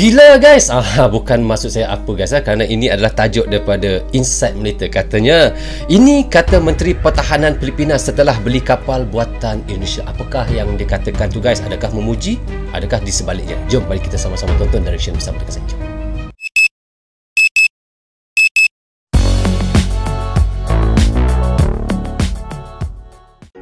Gila guys. Bukan maksud saya apa guys, kerana ini adalah tajuk daripada Inside Militer. Katanya ini kata Menteri Pertahanan Filipina setelah beli kapal buatan Indonesia. Apakah yang dikatakan tu guys? Adakah memuji? Adakah di sebaliknya? Jom mari kita sama-sama tonton direction bersama dengan saya.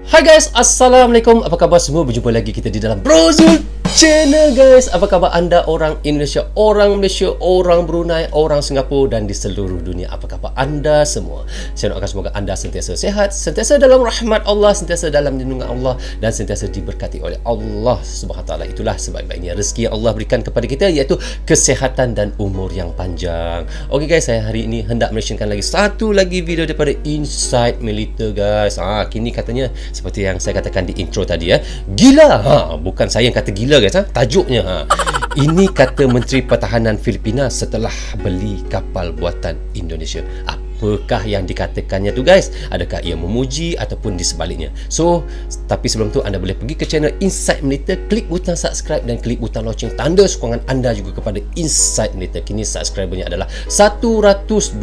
Hai guys, Assalamualaikum. Apa khabar semua? Berjumpa lagi kita di dalam Brozul Channel guys. Apa khabar anda orang Indonesia, orang Malaysia, orang Brunei, orang Singapura dan di seluruh dunia? Apa khabar anda semua? Saya doakan semoga anda sentiasa sehat, sentiasa dalam rahmat Allah, sentiasa dalam lindungan Allah dan sentiasa diberkati oleh Allah Subhanahu Wa Taala. Itulah sebaik-baiknya rezeki yang Allah berikan kepada kita, iaitu kesihatan dan umur yang panjang. Okey guys, saya hari ini hendak menyaksikan lagi satu lagi video daripada Inside Militer guys. Kini katanya seperti yang saya katakan di intro tadi ya. Gila. Bukan saya yang kata gila guys, tajuknya. Ini kata Menteri Pertahanan Filipina setelah beli kapal buatan Indonesia. Apakah yang dikatakannya tu guys? Adakah ia memuji ataupun di sebaliknya? So, tapi sebelum tu anda boleh pergi ke channel Inside Militer, klik butang subscribe dan klik butang loceng, tanda sokongan anda juga kepada Inside Militer. Kini subscribernya adalah 122,000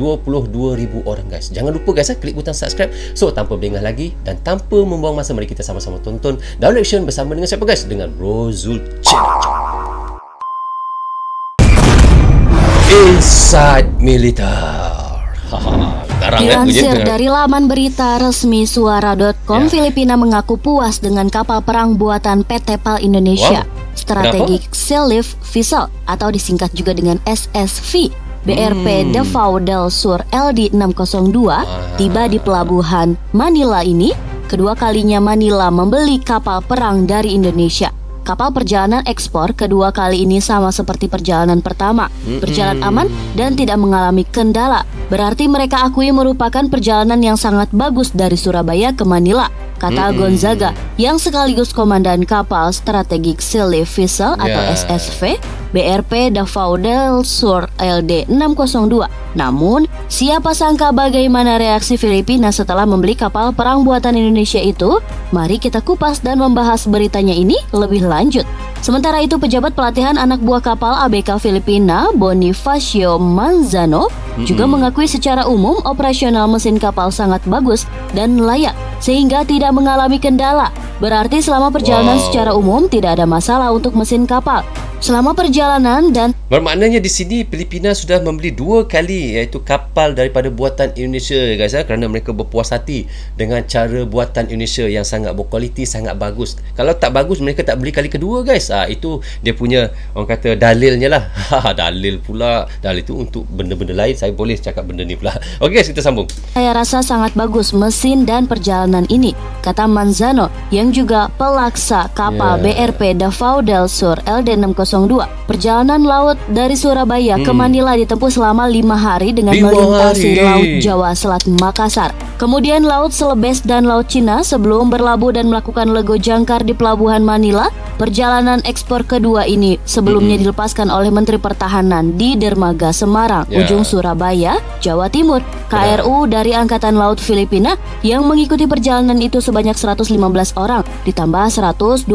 orang guys. Jangan lupa guys, klik butang subscribe. So, tanpa berlengah lagi dan tanpa membuang masa, mari kita sama-sama tonton dan reaction bersama dengan siapa guys? Dengan Brozul Channel. Inside Militer. Dilansir dari laman berita resmi suara.com, Filipina mengaku puas dengan kapal perang buatan PT PAL Indonesia, Strategic Self Vessel atau disingkat juga dengan SSV, BRP Davao del Sur LD 602 tiba di pelabuhan Manila ini. Kedua kalinya Manila membeli kapal perang dari Indonesia. Kapal perjalanan ekspor kedua kali ini sama seperti perjalanan pertama, berjalan aman dan tidak mengalami kendala. Berarti mereka akui merupakan perjalanan yang sangat bagus dari Surabaya ke Manila, kata Gonzaga, yang sekaligus komandan kapal Strategic Self Vessel atau SSV BRP Davao del Sur LD 602. Namun, siapa sangka bagaimana reaksi Filipina setelah membeli kapal perang buatan Indonesia itu? Mari kita kupas dan membahas beritanya ini lebih lanjut. Sementara itu, pejabat pelatihan anak buah kapal ABK Filipina, Bonifacio Manzano, juga mengakui secara umum operasional mesin kapal sangat bagus dan layak, sehingga tidak mengalami kendala. Berarti selama perjalanan secara umum tidak ada masalah untuk mesin kapal. Selama perjalanan dan bermaknanya di sini Filipina sudah membeli dua kali iaitu kapal daripada buatan Indonesia guys, kerana mereka berpuas hati dengan cara buatan Indonesia yang sangat berkualiti, sangat bagus. Kalau tak bagus mereka tak beli kali kedua guys. Itu dia punya orang kata dalilnya lah. Dalil pula. Dalil itu untuk benda-benda lain, saya boleh cakap benda ni pula. Okey guys, kita sambung. Saya rasa sangat bagus mesin dan perjalanan ini, kata Manzano yang juga pelaksa kapal BRP Davao del Sur LD 602. Perjalanan laut dari Surabaya ke Manila ditempuh selama 5 hari dengan melintasi Laut Jawa Selat Makassar, kemudian Laut Celebes dan Laut Cina sebelum berlabuh dan melakukan lego jangkar di Pelabuhan Manila. Perjalanan ekspor kedua ini sebelumnya dilepaskan oleh Menteri Pertahanan di Dermaga Semarang, ujung Surabaya, Jawa Timur. KRU dari Angkatan Laut Filipina yang mengikuti perjalanan itu sebanyak 115 orang, ditambah 112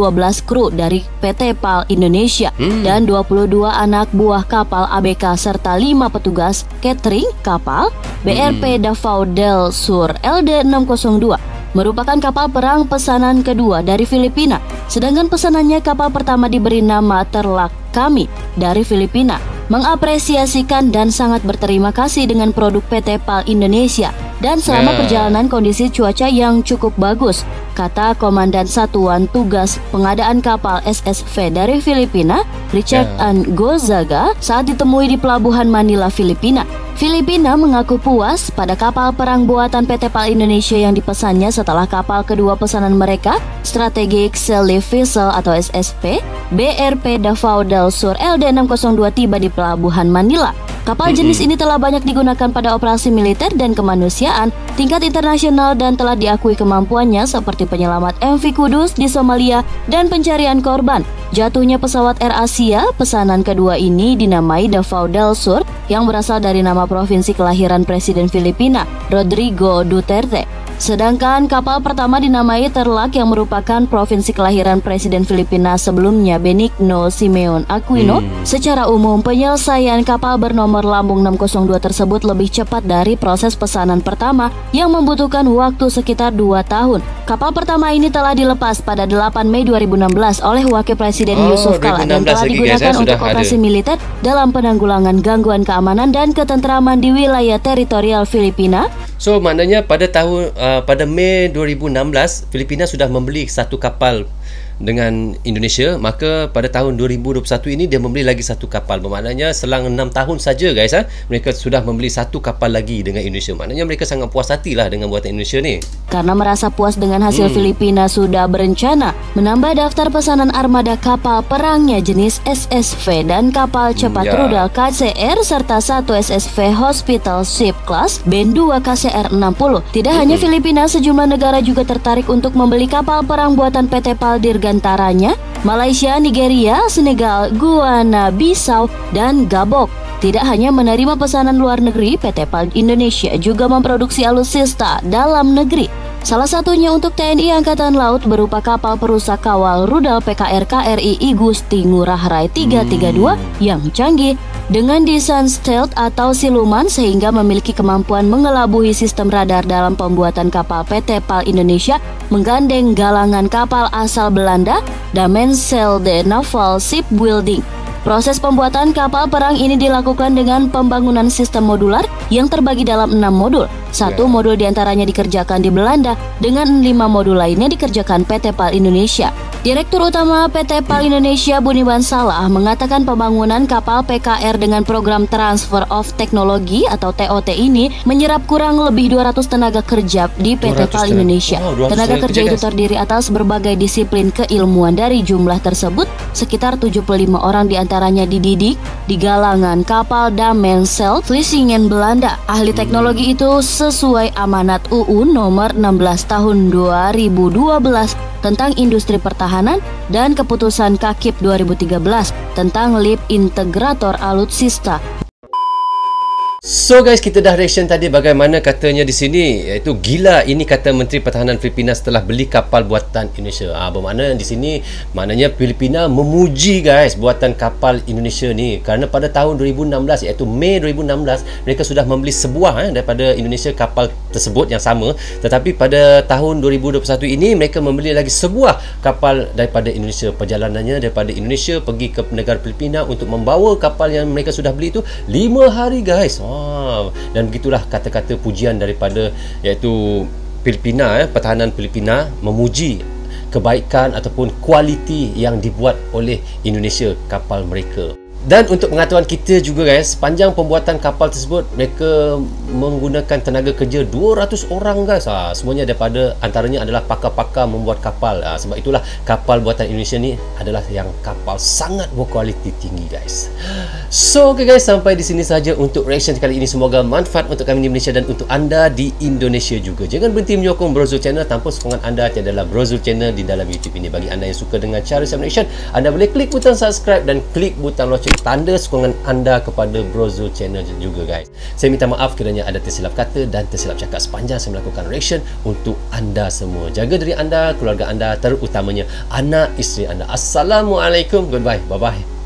kru dari PT PAL Indonesia dan 22 anak buah kapal ABK serta 5 petugas catering kapal BRP Davao del Sur LD 602. Merupakan kapal perang pesanan kedua dari Filipina, sedangkan pesanannya kapal pertama diberi nama Terlak Kami dari Filipina. Mengapresiasikan dan sangat berterima kasih dengan produk PT PAL Indonesia dan selama perjalanan kondisi cuaca yang cukup bagus, kata Komandan Satuan Tugas Pengadaan Kapal SSV dari Filipina, Richard Gonzaga, saat ditemui di Pelabuhan Manila, Filipina. Filipina mengaku puas pada kapal perang buatan PT PAL Indonesia yang dipesannya setelah kapal kedua pesanan mereka, Strategic Self Vessel atau SSV BRP Davao del Sur LD 602 tiba di Pelabuhan Manila. Kapal jenis ini telah banyak digunakan pada operasi militer dan kemanusiaan tingkat internasional dan telah diakui kemampuannya seperti penyelamat MV Kudus di Somalia dan pencarian korban jatuhnya pesawat AirAsia. Pesanan kedua ini dinamai Davao del Sur yang berasal dari nama provinsi kelahiran Presiden Filipina, Rodrigo Duterte. Sedangkan kapal pertama dinamai Tarlac yang merupakan provinsi kelahiran Presiden Filipina sebelumnya Benigno Simeon Aquino. Secara umum, penyelesaian kapal bernomor lambung 602 tersebut lebih cepat dari proses pesanan pertama yang membutuhkan waktu sekitar 2 tahun. Kapal pertama ini telah dilepas pada 8 Mei 2016 oleh Wakil Presiden Yusuf Kala dan telah digunakan untuk operasi militer dalam penanggulangan gangguan keamanan dan ketentraman di wilayah teritorial Filipina. So maknanya pada Mei 2016 Filipina sudah membeli satu kapal dengan Indonesia, maka pada tahun 2021 ini dia membeli lagi satu kapal. Bermaknanya selang 6 tahun saja guys, mereka sudah membeli satu kapal lagi dengan Indonesia. Maknanya mereka sangat puas hatilah dengan buatan Indonesia ni. Karena merasa puas dengan hasil, Filipina sudah berencana menambah daftar pesanan armada kapal perangnya jenis SSV dan kapal cepat rudal KCR serta satu SSV Hospital Ship Class Band 2 KCR 60. Tidak hanya Filipina, sejumlah negara juga tertarik untuk membeli kapal perang buatan PT PAL Dirgantaranya, Malaysia, Nigeria, Senegal, Guyana Bissau, dan Gabok. Tidak hanya menerima pesanan luar negeri, PT PAL Indonesia juga memproduksi alutsista dalam negeri. Salah satunya untuk TNI Angkatan Laut berupa kapal perusak kawal rudal PKR KRI Igusti Ngurah Rai 332 yang canggih dengan desain stealth atau siluman sehingga memiliki kemampuan mengelabui sistem radar. Dalam pembuatan kapal, PT PAL Indonesia menggandeng galangan kapal asal Belanda, Damenselde Naval Shipbuilding. Proses pembuatan kapal perang ini dilakukan dengan pembangunan sistem modular yang terbagi dalam 6 modul. Satu modul diantaranya dikerjakan di Belanda, dengan 5 modul lainnya dikerjakan PT PAL Indonesia. Direktur Utama PT PAL Indonesia Buniwan Salah mengatakan pembangunan kapal PKR dengan program Transfer of Technology atau TOT ini menyerap kurang lebih 200 tenaga kerja di PT PAL Indonesia. Tenaga kerja itu terdiri atas berbagai disiplin keilmuan. Dari jumlah tersebut, sekitar 75 orang diantaranya dididik di galangan kapal Damensel Vlissingen Belanda. Ahli teknologi itu sesuai amanat UU nomor 16 tahun 2012 tentang industri pertahanan dan keputusan KAKIP 2013 tentang LIP Integrator Alutsista. So guys, kita dah reaction tadi bagaimana katanya di sini, iaitu gila ini kata Menteri Pertahanan Filipina setelah beli kapal buatan Indonesia. Bermakna di sini maknanya Filipina memuji guys buatan kapal Indonesia ni, kerana pada tahun 2016 iaitu Mei 2016 mereka sudah membeli sebuah daripada Indonesia kapal tersebut yang sama, tetapi pada tahun 2021 ini mereka membeli lagi sebuah kapal daripada Indonesia. Perjalanannya daripada Indonesia pergi ke negara Filipina untuk membawa kapal yang mereka sudah beli itu 5 hari guys. Dan begitulah kata-kata pujian daripada iaitu Filipina, pertahanan Filipina memuji kebaikan ataupun kualiti yang dibuat oleh Indonesia kapal mereka. Dan untuk pengetahuan kita juga guys, sepanjang pembuatan kapal tersebut mereka menggunakan tenaga kerja 200 orang guys. Semuanya daripada antaranya adalah pakar-pakar membuat kapal. Sebab itulah kapal buatan Indonesia ni adalah yang kapal sangat berkualiti tinggi guys. So okay guys, sampai di sini saja untuk reaction kali ini. Semoga manfaat untuk kami di Malaysia dan untuk anda di Indonesia juga. Jangan berhenti menyokong Brozul Channel. Tanpa sokongan anda tiadalah Brozul Channel di dalam YouTube ini. Bagi anda yang suka dengan cara saya reaction, anda boleh klik butang subscribe dan klik butang lonceng, tanda sokongan anda kepada Brozul Channel juga guys. Saya minta maaf kerana ada tersilap kata dan tersilap cakap sepanjang saya melakukan reaction untuk anda semua. Jaga diri anda, keluarga anda, terutamanya anak isteri anda. Assalamualaikum, goodbye, bye bye.